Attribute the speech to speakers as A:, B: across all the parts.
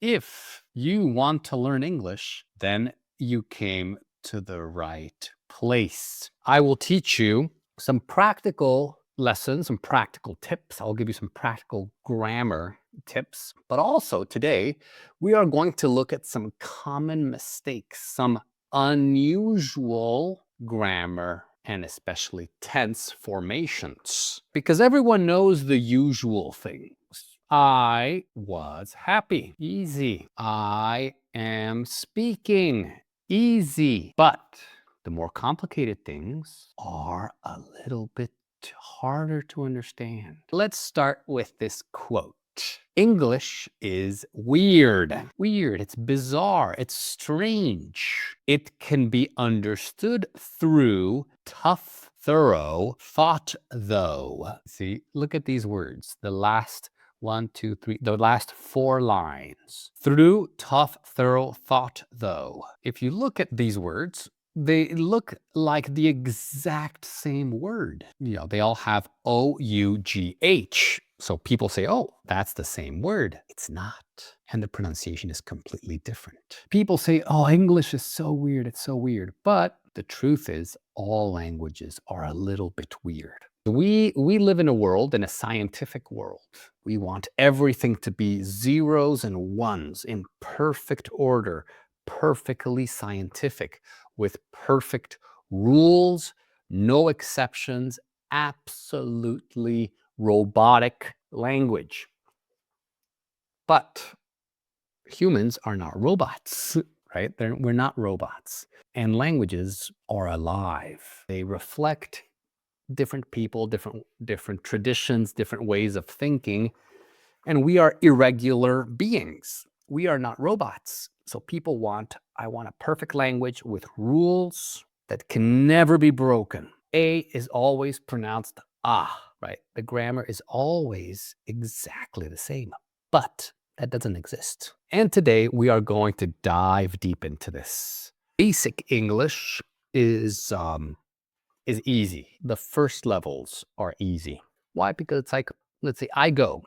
A: If you want to learn English, then you came to the right place. I will teach you some practical lessons, some practical tips. I'll give you some practical grammar tips. But also today, we are going to look at some common mistakes, some unusual grammar, and especially tense formations. Because everyone knows the usual things. I was happy. Easy. I am speaking. Easy. But the more complicated things are a little bit harder to understand. Let's start with this quote. English is weird. Weird. It's bizarre. It's strange. It can be understood through tough, thorough thought, though. See, look at these words. The last 1, 2, 3, the last 4 lines. Through tough, thorough thought, though. If you look at these words, they look like the exact same word. You know, they all have O-U-G-H. So people say, oh, that's the same word. It's not. And the pronunciation is completely different. People say, oh, English is so weird. It's so weird. But the truth is, all languages are a little bit weird. We live in a world, in a scientific world. We want everything to be zeros and ones in perfect order, perfectly scientific, with perfect rules, no exceptions, absolutely robotic language. But humans are not robots, right? We're not robots. And languages are alive. They reflect different people, different traditions, different ways of thinking. And we are irregular beings. We are not robots. So people I want a perfect language with rules that can never be broken. A is always pronounced ah, right? The grammar is always exactly the same, but that doesn't exist. And today we are going to dive deep into this. Basic English is easy. The first levels are easy. Why? Because it's like, let's say I go,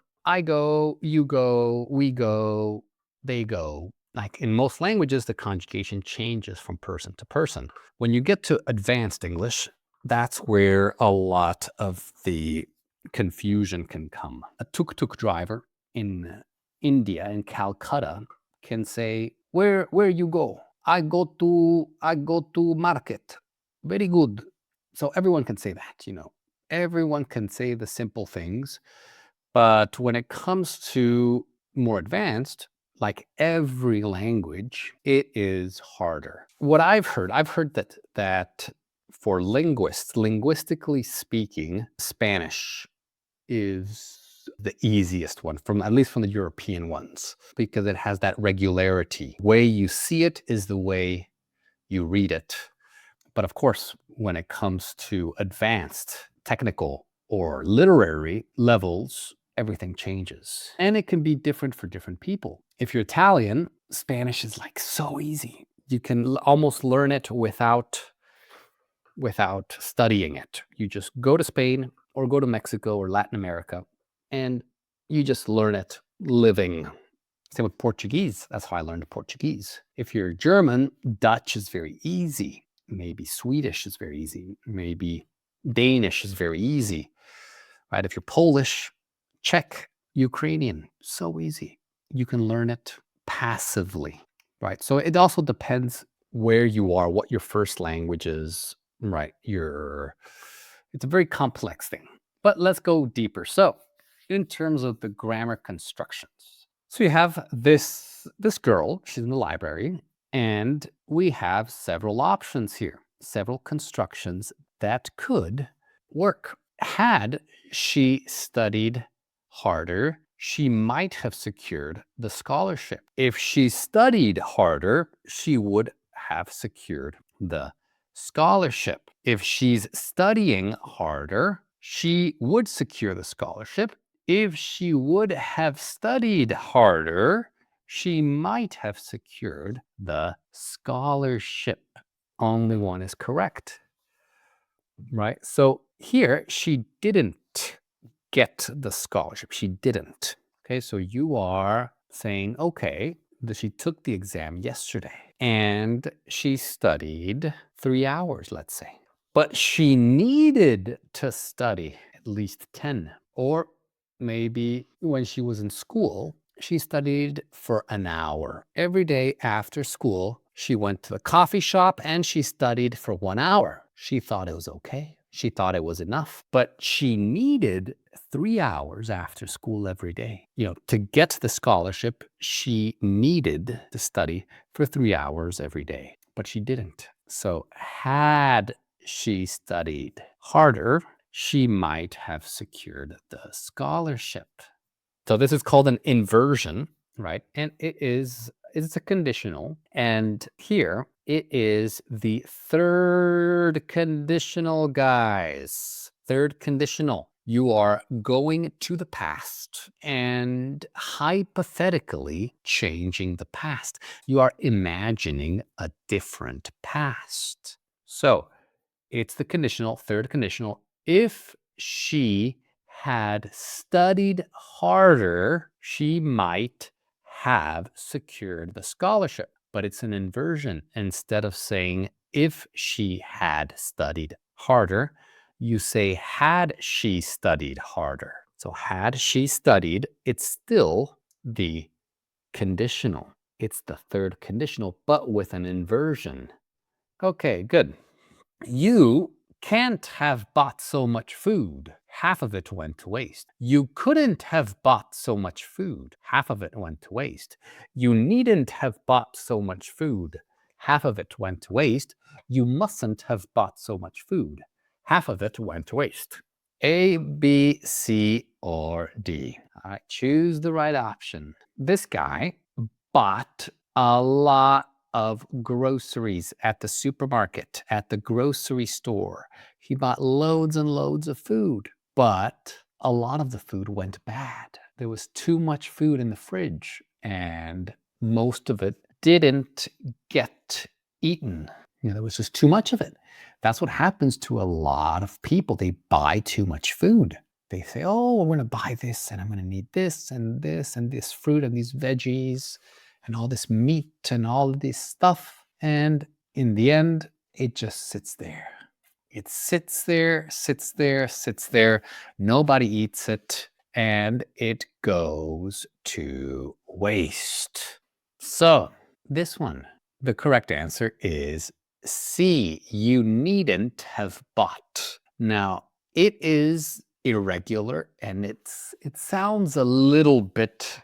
A: you go, we go, they go. Like in most languages, the conjugation changes from person to person. When you get to advanced English, that's where a lot of the confusion can come. A tuk-tuk driver in India, in Calcutta, can say, where you go? I go to market. Very good. So everyone can say that, you know. Everyone can say the simple things. But when it comes to more advanced, like every language, it is harder. What I've heard that for linguists, linguistically speaking, Spanish is the easiest one, at least from the European ones, because it has that regularity. The way you see it is the way you read it. But of course, when it comes to advanced technical or literary levels, everything changes. And it can be different for different people. If you're Italian, Spanish is like so easy. You can almost learn it without studying it. You just go to Spain or go to Mexico or Latin America, and you just learn it living. Same with Portuguese. That's how I learned Portuguese. If you're German, Dutch is very easy. Maybe Swedish is very easy. Maybe Danish is very easy, right? If you're Polish, Czech, Ukrainian, so easy. You can learn it passively, right? So it also depends where you are, what your first language is, right? It's a very complex thing. But let's go deeper. So in terms of the grammar constructions. So you have this girl, she's in the library, and we have several options here, several constructions that could work. Had she studied harder, she might have secured the scholarship. If she studied harder, she would have secured the scholarship. If she's studying harder, she would secure the scholarship. If she would have studied harder, she might have secured the scholarship. Only one is correct, right? So here, she didn't get the scholarship. She didn't. Okay, so you are saying, okay, She took the exam yesterday and she studied 3 hours, let's say. But she needed to study at least 10. Or maybe when she was in school, she studied for an hour. Every day after school, she went to the coffee shop and she studied for 1 hour. She thought it was okay. She thought it was enough, but she needed 3 hours after school every day. To get the scholarship, she needed to study for 3 hours every day, but she didn't. So had she studied harder, she might have secured the scholarship. So this is called an inversion, right? And it's a conditional. And here it is the third conditional, guys. Third conditional. You are going to the past and hypothetically changing the past. You are imagining a different past. So it's the conditional, third conditional. If she had studied harder, she might have secured the scholarship. But it's an inversion. Instead of saying if she had studied harder, you say had she studied harder. So had she studied, it's still the conditional. It's the third conditional, but with an inversion. Okay, good. You can't have bought so much food. Half of it went to waste. You couldn't have bought so much food. Half of it went to waste. You needn't have bought so much food. Half of it went to waste. You mustn't have bought so much food. Half of it went to waste. A, B, C, or D. All right, choose the right option. This guy bought a lot of groceries at the supermarket, at the grocery store. He bought loads and loads of food, but a lot of the food went bad. There was too much food in the fridge, and most of it didn't get eaten. There was just too much of it. That's what happens to a lot of people. They buy too much food. They say, oh, I'm going to buy this, and I'm going to need this, and this fruit, and these veggies, and all this meat, and all of this stuff. And in the end, it just sits there. It sits there, sits there, sits there. Nobody eats it, and it goes to waste. So this one, the correct answer is C. You needn't have bought. Now, it is irregular, and it sounds a little bit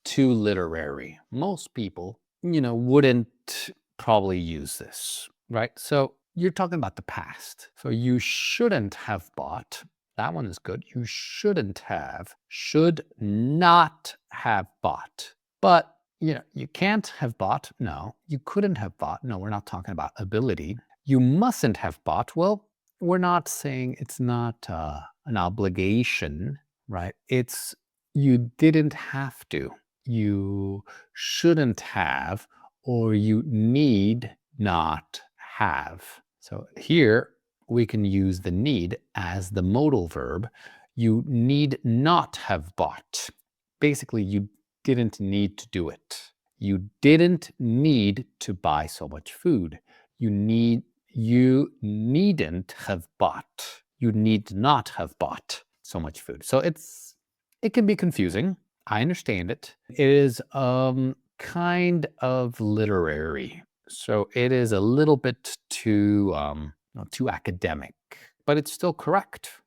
A: too literary. Most people, wouldn't probably use this, right? So you're talking about the past. So you shouldn't have bought. That one is good. You shouldn't have, should not have bought. But, you can't have bought. No, you couldn't have bought. No, we're not talking about ability. You mustn't have bought. Well, we're not saying it's not an obligation, right? It's you didn't have to. You shouldn't have, or you need not have. So here we can use the need as the modal verb. You need not have bought. Basically, you didn't need to do it. You didn't need to buy so much food. You needn't have bought. You need not have bought so much food. So it can be confusing. I understand it. It is kind of literary. So it is a little bit too academic, but it's still correct.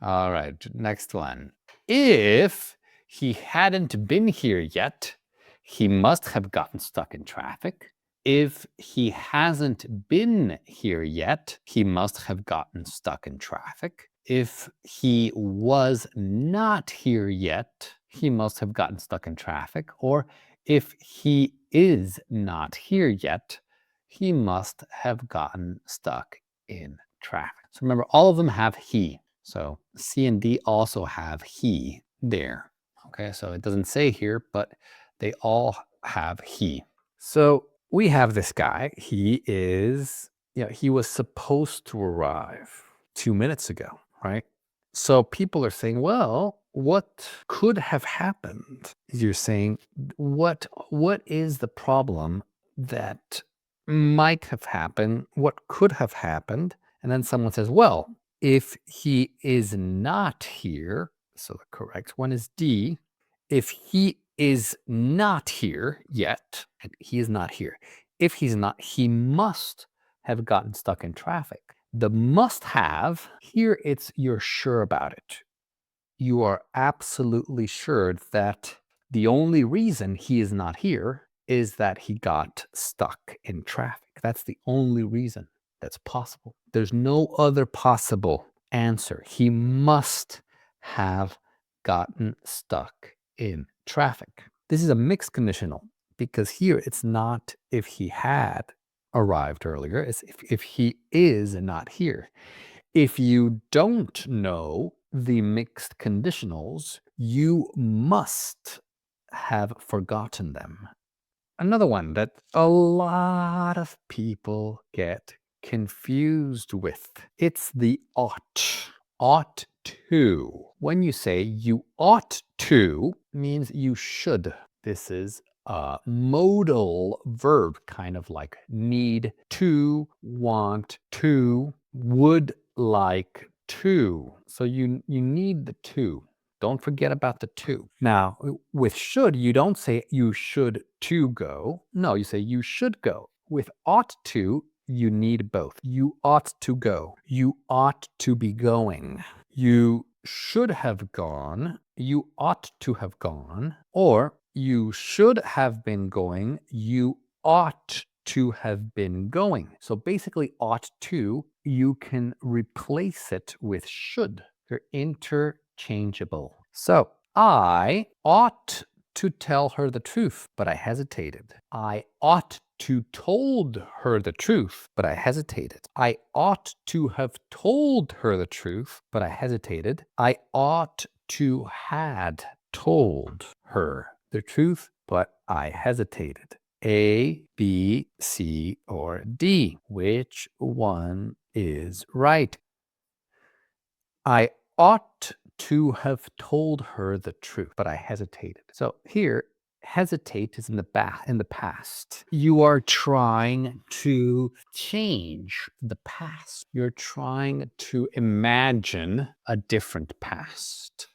A: All right, next one. If he hadn't been here yet, he must have gotten stuck in traffic. If he hasn't been here yet, he must have gotten stuck in traffic. If he was not here yet, he must have gotten stuck in traffic. Or if he is not here yet, he must have gotten stuck in traffic. So remember, all of them have he. So C and D also have he there. Okay, so it doesn't say here, but they all have he. So we have this guy. He was supposed to arrive 2 minutes ago, right? So people are saying, well, what could have happened? You're saying, what is the problem that might have happened? What could have happened? And then someone says, well, if he is not here, so the correct one is D. If he is not here yet, and he is not here. If he's not, he must have gotten stuck in traffic. The must have, here it's you're sure about it. You are absolutely sure that the only reason he is not here is that he got stuck in traffic. That's the only reason that's possible. There's no other possible answer. He must have gotten stuck in traffic. This is a mixed conditional because here it's not if he had arrived earlier, it's if he is not here. If you don't know the mixed conditionals, you must have forgotten them. Another one that a lot of people get confused with. It's the ought. Ought to. When you say you ought to, means you should. This is a modal verb, kind of like need to, want to, would like to. So you need the to. Don't forget about the to. Now, with should, you don't say you should to go. No, you say you should go. With ought to, you need both. You ought to go. You ought to be going. You should have gone. You ought to have gone. Or you should have been going. You ought to have been going. So basically, ought to, you can replace it with should. They're interchangeable. So I ought to tell her the truth, but I hesitated. I ought to told her the truth, but I hesitated. I ought to have told her the truth, but I hesitated. I ought to had told her the truth, but I hesitated. A, B, C, or D. Which one is right? I ought to have told her the truth, but I hesitated. So here, hesitate is in the past. You are trying to change the past. You're trying to imagine a different past.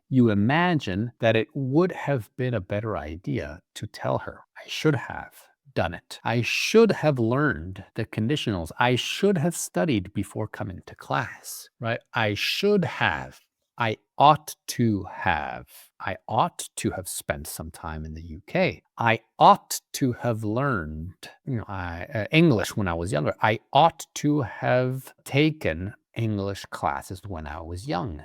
A: You imagine that it would have been a better idea to tell her, I should have done it. I should have learned the conditionals. I should have studied before coming to class, right? I should have. I ought to have. I ought to have spent some time in the UK. I ought to have learned English when I was younger. I ought to have taken English classes when I was young.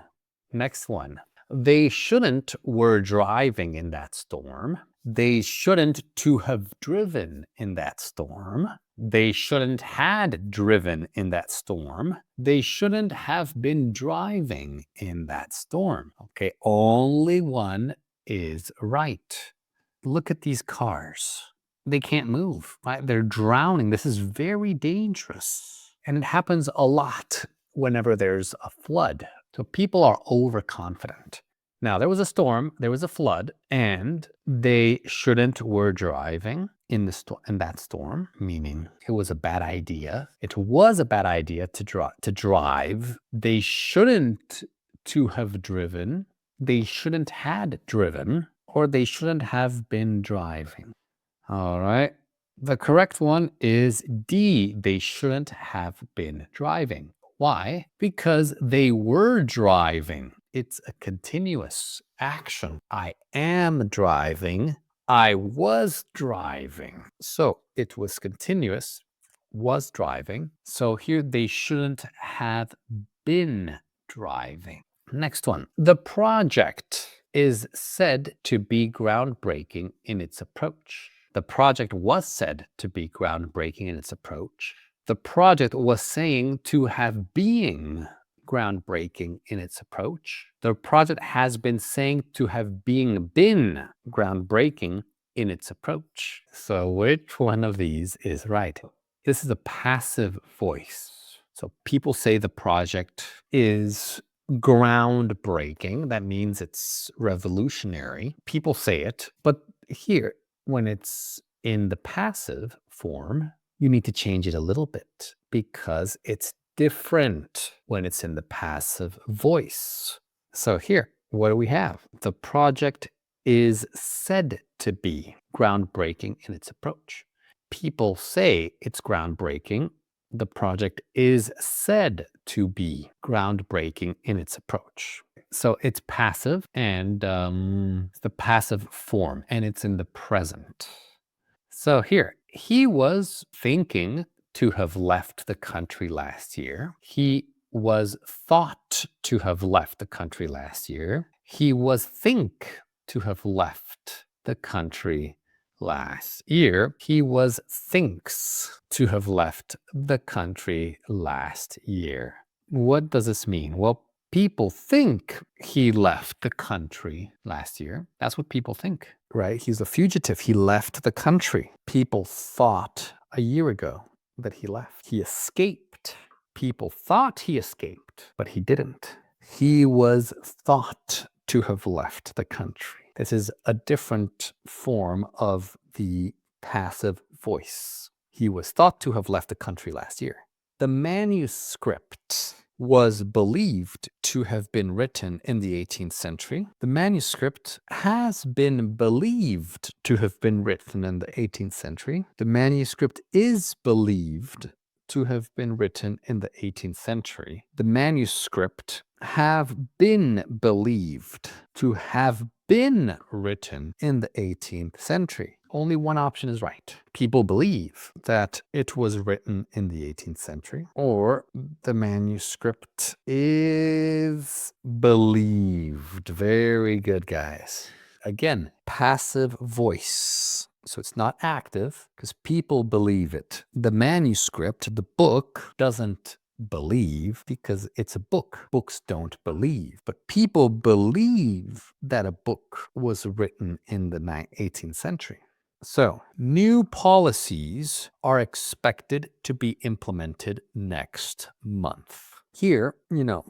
A: Next one. They shouldn't were driving in that storm. They shouldn't to have driven in that storm. They shouldn't had driven in that storm. They shouldn't have been driving in that storm. Okay, only one is right. Look at these cars. They can't move, right? They're drowning. This is very dangerous. And it happens a lot whenever there's a flood. So people are overconfident. Now, there was a storm, there was a flood, and they shouldn't were driving in that storm, meaning it was a bad idea. It was a bad idea to drive. They shouldn't to have driven. They shouldn't had driven, or they shouldn't have been driving. All right. The correct one is D. They shouldn't have been driving. Why? Because they were driving. It's a continuous action. I am driving. I was driving. So it was continuous, was driving. So here they shouldn't have been driving. Next one. The project is said to be groundbreaking in its approach. The project was said to be groundbreaking in its approach. The project was saying to have been groundbreaking in its approach. The project has been saying to have been groundbreaking in its approach. So which one of these is right? This is a passive voice. So people say the project is groundbreaking. That means it's revolutionary. People say it, but here, when it's in the passive form, you need to change it a little bit because it's different when it's in the passive voice. So here, what do we have? The project is said to be groundbreaking in its approach. People say it's groundbreaking. The project is said to be groundbreaking in its approach. So it's passive and the passive form, and it's in the present. So here, he was thinking to have left the country last year. He was thought to have left the country last year. He was think to have left the country last year. He was thinks to have left the country last year. What does this mean? Well, people think he left the country last year. That's what people think, right? He's a fugitive. He left the country. People thought a year ago that he left. He escaped. People thought he escaped, but he didn't. He was thought to have left the country. This is a different form of the passive voice. He was thought to have left the country last year. The manuscript was believed to have been written in the 18th century. The manuscript has been believed to have been written in the 18th century. The manuscript is believed to have been written in the 18th century. The manuscript have been believed to have been written in the 18th century. Only one option is right. People believe that it was written in the 18th century, or the manuscript is believed. Very good, guys. Again, passive voice. So it's not active because people believe it. The manuscript, the book, doesn't believe because it's a book. Books don't believe, but people believe that a book was written in the 18th century. So new policies are expected to be implemented next month. Here,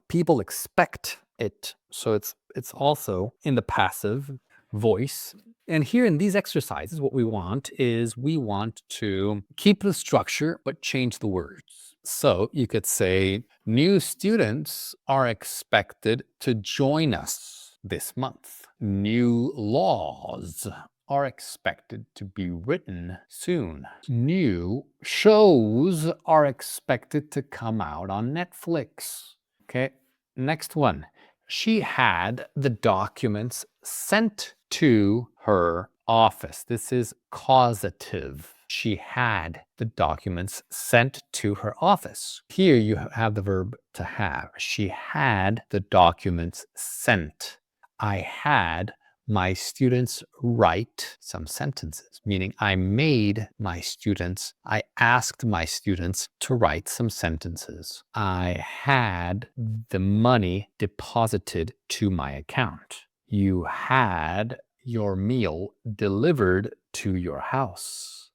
A: people expect it. So it's also in the passive voice. And here in these exercises, what we want is we want to keep the structure, but change the words. So you could say, new students are expected to join us this month. New laws are expected to be written soon. New shows are expected to come out on Netflix. Okay, next one. She had the documents sent to her office. This is causative. She had the documents sent to her office. Here you have the verb to have. She had the documents sent. I had my students write some sentences, meaning I asked my students to write some sentences. I had the money deposited to my account. You had your meal delivered to your house.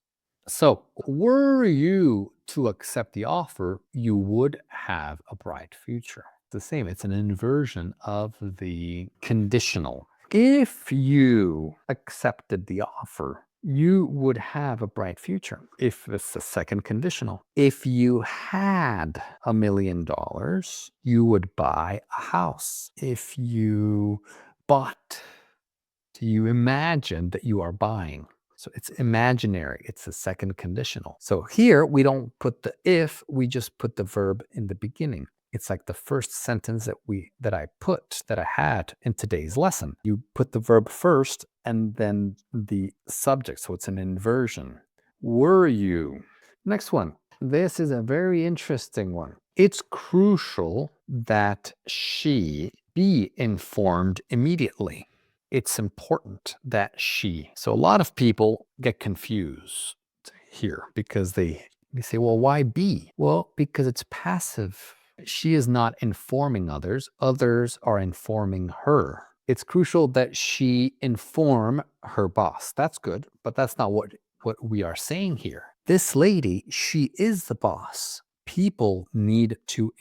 A: So, were you to accept the offer, you would have a bright future. The same, it's an inversion of the conditional. If you accepted the offer, you would have a bright future. If it's the second conditional. If you had $1 million, you would buy a house. If you bought, you imagine that you are buying. So it's imaginary. It's the second conditional. So here we don't put the if, we just put the verb in the beginning. It's like the first sentence that I had in today's lesson. You put the verb first and then the subject. So it's an inversion. Were you? Next one. This is a very interesting one. It's crucial that she be informed immediately. It's important that she. So a lot of people get confused here because they say, well, why be? Well, because it's passive. She is not informing others. Others are informing her. It's crucial that she inform her boss. That's good, but that's not what we are saying here. This lady, she is the boss. People need to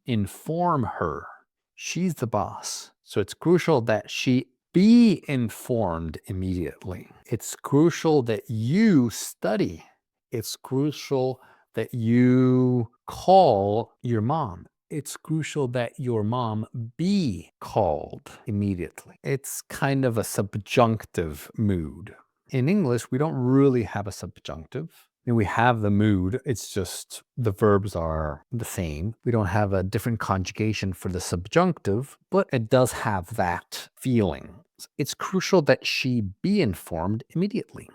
A: inform her. She's the boss. So it's crucial that she be informed immediately. It's crucial that you study. It's crucial that you call your mom. It's crucial that your mom be called immediately. It's kind of a subjunctive mood. In English, we don't really have a subjunctive. I mean, we have the mood, it's just the verbs are the same. We don't have a different conjugation for the subjunctive, but it does have that feeling. It's crucial that she be informed immediately.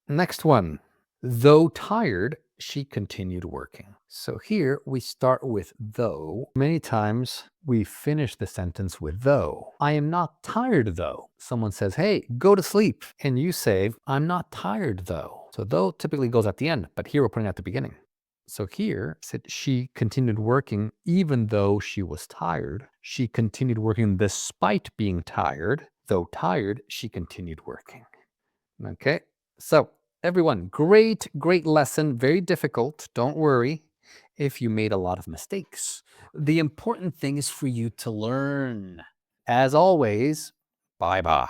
A: Next one. Though tired, she continued working. So here we start with though. Many times we finish the sentence with though. I am not tired though. Someone says, hey, go to sleep. And you say, I'm not tired though. So though typically goes at the end, but here we're putting it at the beginning. So here it said she continued working even though she was tired. She continued working despite being tired. Though tired, she continued working. Okay, so everyone, great lesson. Very difficult. Don't worry if you made a lot of mistakes. The important thing is for you to learn. As always, bye-bye.